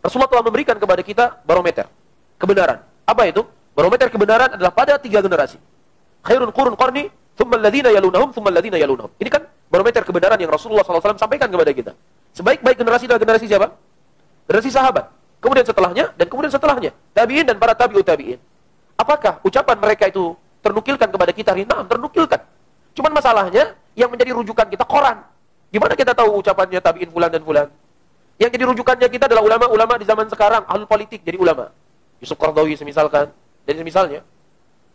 Rasulullah telah memberikan kepada kita barometer kebenaran. Apa itu? Barometer kebenaran adalah pada 3 generasi. Khairun qurun qarni, thumma alladhina yalunahum, thumma alladhina yalunahum. Ini kan barometer kebenaran yang Rasulullah SAW sampaikan kepada kita. Sebaik-baik generasi adalah generasi siapa? Generasi sahabat. Kemudian setelahnya, dan kemudian setelahnya. Tabi'in dan para tabi'ut tabi'in. Apakah ucapan mereka itu ternukilkan kepada kita? Naam, ternukilkan. Cuman masalahnya, yang menjadi rujukan kita Quran. Gimana kita tahu ucapannya tabi'in fulan dan fulan? Yang jadi rujukannya kita adalah ulama-ulama di zaman sekarang, ahli politik jadi ulama. Yusuf Qaradawi semisalkan, dan semisalnya.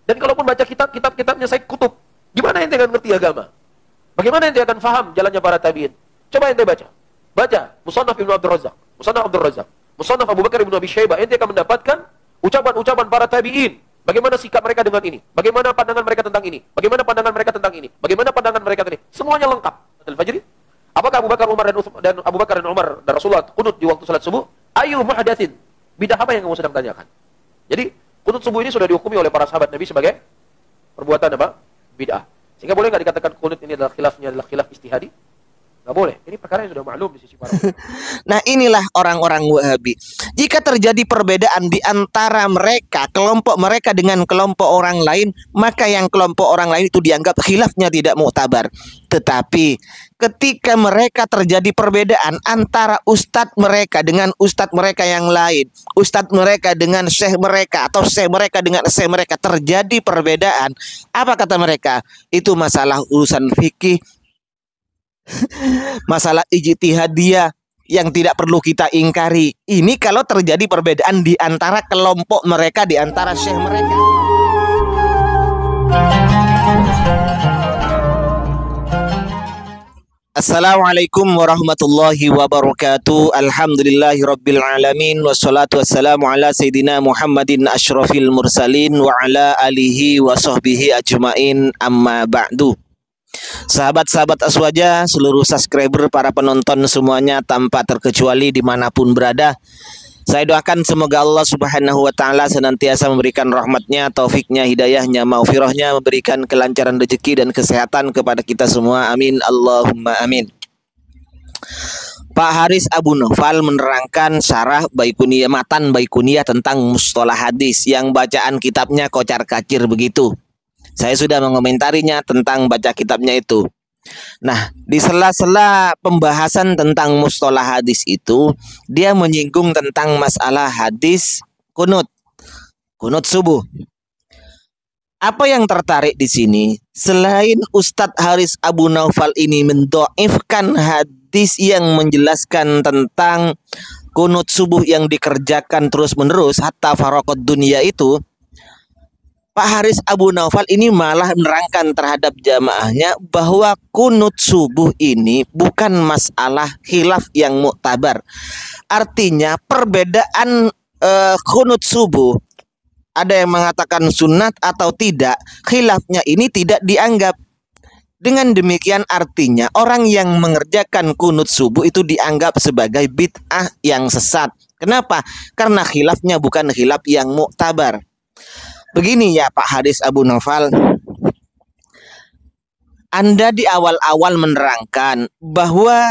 Dan kalaupun baca kitabnya Said Qutb, gimana ente akan ngerti agama? Bagaimana ente akan faham jalannya para tabi'in? Coba ente baca. Baca Musannaf Ibnu Abdul Razak, Musannaf Abdul Razak, Musannaf Abu Bakar Ibnu Abi Syaibah, ente akan mendapatkan ucapan-ucapan para tabi'in. Bagaimana sikap mereka dengan ini? Bagaimana pandangan mereka tentang ini? Bagaimana pandangan mereka tentang ini? Bagaimana pandangan mereka tentang ini? Semuanya lengkap. Al-Fajri. Apakah Abu Bakar, Umar dan Abu Bakar dan Umar dan Rasulullah qunut di waktu salat subuh? Ayu muhdatsin. Bidah apa yang kamu sedang tanyakan? Jadi, qunut subuh ini sudah dihukumi oleh para sahabat Nabi sebagai perbuatan apa? Bid'ah. Sehingga boleh enggak dikatakan qunut ini adalah khilaf istihadi? Nggak boleh. Ini perkara yang sudah maklum di sisi para ulama. Nah, inilah orang-orang Wahabi. Jika terjadi perbedaan di antara mereka, kelompok mereka dengan kelompok orang lain, maka yang kelompok orang lain itu dianggap khilafnya tidak muktabar. Tetapi ketika mereka terjadi perbedaan antara ustadz mereka dengan ustadz mereka yang lain, ustadz mereka dengan syekh mereka, atau syekh mereka dengan syekh mereka, terjadi perbedaan, apa kata mereka? Itu masalah urusan fikih, masalah ijtihadiyah yang tidak perlu kita ingkari. Ini kalau terjadi perbedaan di antara kelompok mereka, di antara syekh mereka. Assalamualaikum warahmatullahi wabarakatuh. Alhamdulillahi rabbil alamin. Wassalatu wassalamu ala sayyidina Muhammadin asyrafil mursalin wa ala alihi wa sahbihi ajmain, amma ba'du. Sahabat-sahabat Aswaja, seluruh subscriber, para penonton semuanya tanpa terkecuali dimanapun berada, saya doakan semoga Allah Subhanahu wa Ta'ala senantiasa memberikan rahmatnya, taufiknya, hidayahnya, maghfirahnya, memberikan kelancaran rezeki dan kesehatan kepada kita semua. Amin, Allahumma amin. Pak Haris Abu Naufal menerangkan syarah Baiquniyah, matan Baiquniyah tentang mustalah hadis yang bacaan kitabnya kocar-kacir begitu. Saya sudah mengomentarinya tentang baca kitabnya itu. Nah, di sela-sela pembahasan tentang mustalah hadis itu, dia menyinggung tentang masalah hadis kunut subuh. Apa yang tertarik di sini? Selain Ustadz Haris Abu Naufal ini mendhaifkan hadis yang menjelaskan tentang kunut subuh yang dikerjakan terus-menerus hatta faraqad dunia itu, Pak Haris Abu Naufal ini malah menerangkan terhadap jamaahnya bahwa kunut subuh ini bukan masalah khilaf yang muktabar. Artinya perbedaan kunut subuh, ada yang mengatakan sunat atau tidak, khilafnya ini tidak dianggap. Dengan demikian artinya orang yang mengerjakan kunut subuh itu dianggap sebagai bid'ah yang sesat. Kenapa? Karena khilafnya bukan khilaf yang muktabar. Begini ya Pak Haris Abu Naufal, Anda di awal-awal menerangkan bahwa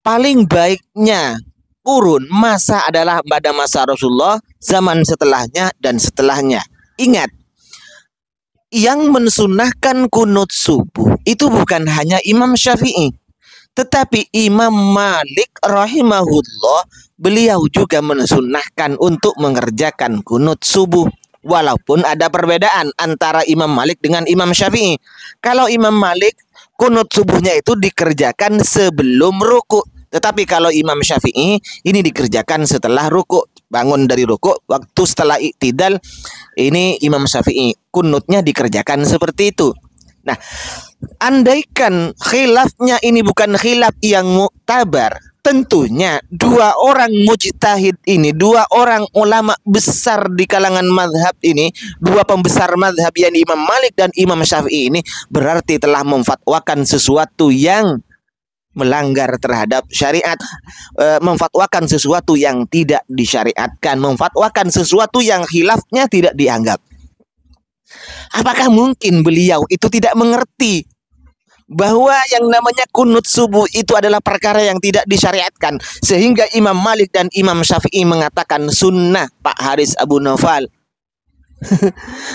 paling baiknya kurun masa adalah pada masa Rasulullah, zaman setelahnya dan setelahnya. Ingat, yang mensunahkan kunut subuh itu bukan hanya Imam Syafi'i, tetapi Imam Malik rahimahullah, beliau juga mensunnahkan untuk mengerjakan kunut subuh. Walaupun ada perbedaan antara Imam Malik dengan Imam Syafi'i. Kalau Imam Malik, kunut subuhnya itu dikerjakan sebelum ruku. Tetapi kalau Imam Syafi'i, ini dikerjakan setelah ruku. Bangun dari ruku, waktu setelah iktidal, ini Imam Syafi'i, kunutnya dikerjakan seperti itu. Nah, andaikan khilafnya ini bukan khilaf yang muktabar, tentunya dua orang mujtahid ini, dua orang ulama besar di kalangan mazhab ini, dua pembesar mazhab yang Imam Malik dan Imam Syafi'i ini berarti telah memfatwakan sesuatu yang melanggar terhadap syariat, memfatwakan sesuatu yang tidak disyariatkan, memfatwakan sesuatu yang khilafnya tidak dianggap. Apakah mungkin beliau itu tidak mengerti bahwa yang namanya kunut subuh itu adalah perkara yang tidak disyariatkan, sehingga Imam Malik dan Imam Syafi'i mengatakan sunnah, Pak Haris Abu Naufal.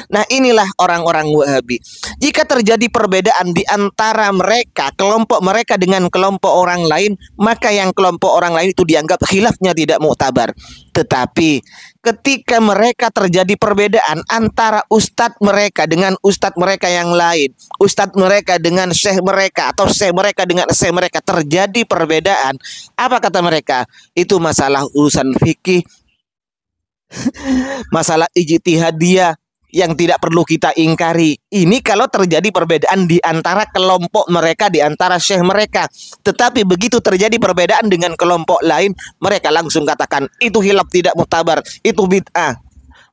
Nah, inilah orang-orang Wahabi. Jika terjadi perbedaan di antara mereka, kelompok mereka dengan kelompok orang lain, maka yang kelompok orang lain itu dianggap khilafnya tidak muktabar. Tetapi ketika mereka terjadi perbedaan antara ustadz mereka dengan ustadz mereka yang lain, ustadz mereka dengan syekh mereka, atau syekh mereka dengan syekh mereka, terjadi perbedaan, apa kata mereka? Itu masalah urusan fikih, masalah ijtihadiyah yang tidak perlu kita ingkari. Ini kalau terjadi perbedaan di antara kelompok mereka, di antara syekh mereka. Tetapi begitu terjadi perbedaan dengan kelompok lain, mereka langsung katakan itu khilaf tidak muktabar, itu bid'ah.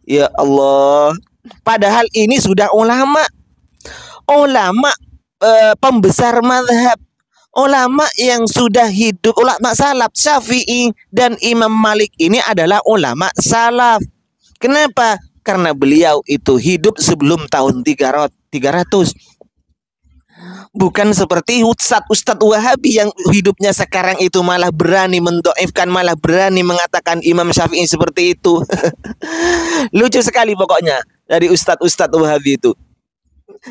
Ya Allah. Padahal ini sudah ulama pembesar mazhab, ulama yang sudah hidup, ulama salaf. Syafi'i dan Imam Malik ini adalah ulama salaf. Kenapa? Karena beliau itu hidup sebelum tahun 300. Bukan seperti ustadz Wahabi yang hidupnya sekarang itu malah berani mendoifkan, malah berani mengatakan Imam Syafi'i seperti itu. Lucu sekali pokoknya dari ustadz Wahabi itu.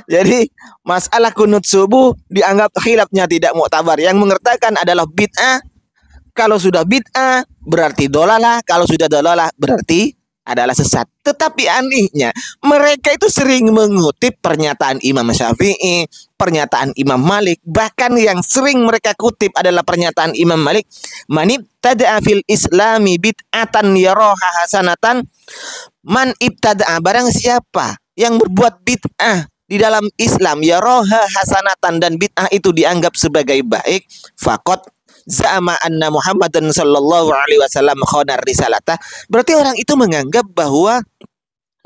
Jadi masalah kunut subuh dianggap khilafnya tidak muktabar. Yang mengertakan adalah bid'ah. Kalau sudah bid'ah berarti dolalah. Kalau sudah dolalah berarti adalah sesat. Tetapi anehnya mereka itu sering mengutip pernyataan Imam Syafi'i, pernyataan Imam Malik. Bahkan yang sering mereka kutip adalah pernyataan Imam Malik, man ibtada'a fil islami bid'atan yaraha hasanatan, man ibtada'a, barang siapa yang berbuat bid'ah di dalam Islam, yaraha hasanatan, dan bid'ah itu dianggap sebagai baik, faqad za'ama anna Muhammadan sallallahu alaihi wasallam khana risalata, berarti orang itu menganggap bahwa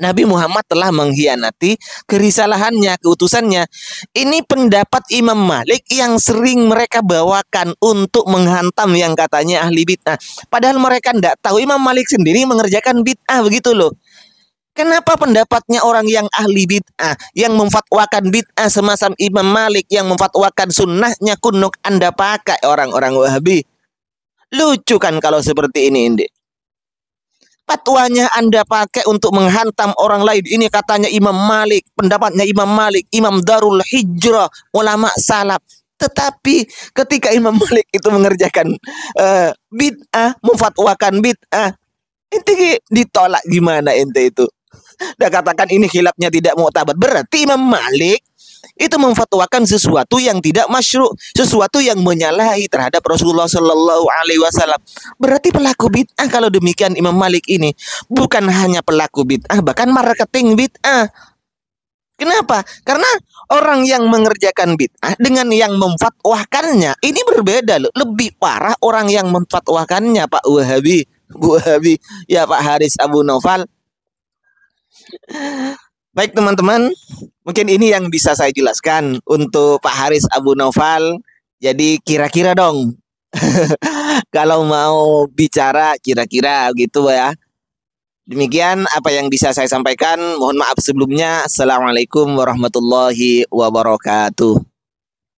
Nabi Muhammad telah mengkhianati kerisalahannya, keutusannya. Ini pendapat Imam Malik yang sering mereka bawakan untuk menghantam yang katanya ahli bid'ah. Padahal mereka tidak tahu Imam Malik sendiri mengerjakan bid'ah, begitu loh. Kenapa pendapatnya orang yang ahli bid'ah, yang memfatwakan bid'ah semacam Imam Malik, yang memfatwakan sunnahnya kunuk, Anda pakai orang-orang Wahabi? Lucu kan kalau seperti ini, Indi? Fatwanya Anda pakai untuk menghantam orang lain. Ini katanya Imam Malik, pendapatnya Imam Malik, Imam Darul Hijrah, ulama salaf. Tetapi ketika Imam Malik itu mengerjakan bid'ah, memfatwakan bid'ah, ente ditolak gimana ente itu? Dan katakan ini khilafnya tidak muktabar. Berarti Imam Malik itu memfatwakan sesuatu yang tidak masyru', sesuatu yang menyalahi terhadap Rasulullah Shallallahu Alaihi Wasallam. Berarti pelaku bid'ah kalau demikian Imam Malik ini bukan hanya pelaku bid'ah, bahkan marketing bid'ah. Kenapa? Karena orang yang mengerjakan bid'ah dengan yang memfatwakannya ini berbeda loh. Lebih parah orang yang memfatwakannya, Pak Wahabi, Bu Wahabi, ya Pak Haris Abu Naufal. Baik teman-teman, mungkin ini yang bisa saya jelaskan untuk Pak Haris Abu Naufal. Jadi kira-kira dong kalau mau bicara kira-kira gitu ya. Demikian apa yang bisa saya sampaikan. Mohon maaf sebelumnya. Assalamualaikum warahmatullahi wabarakatuh.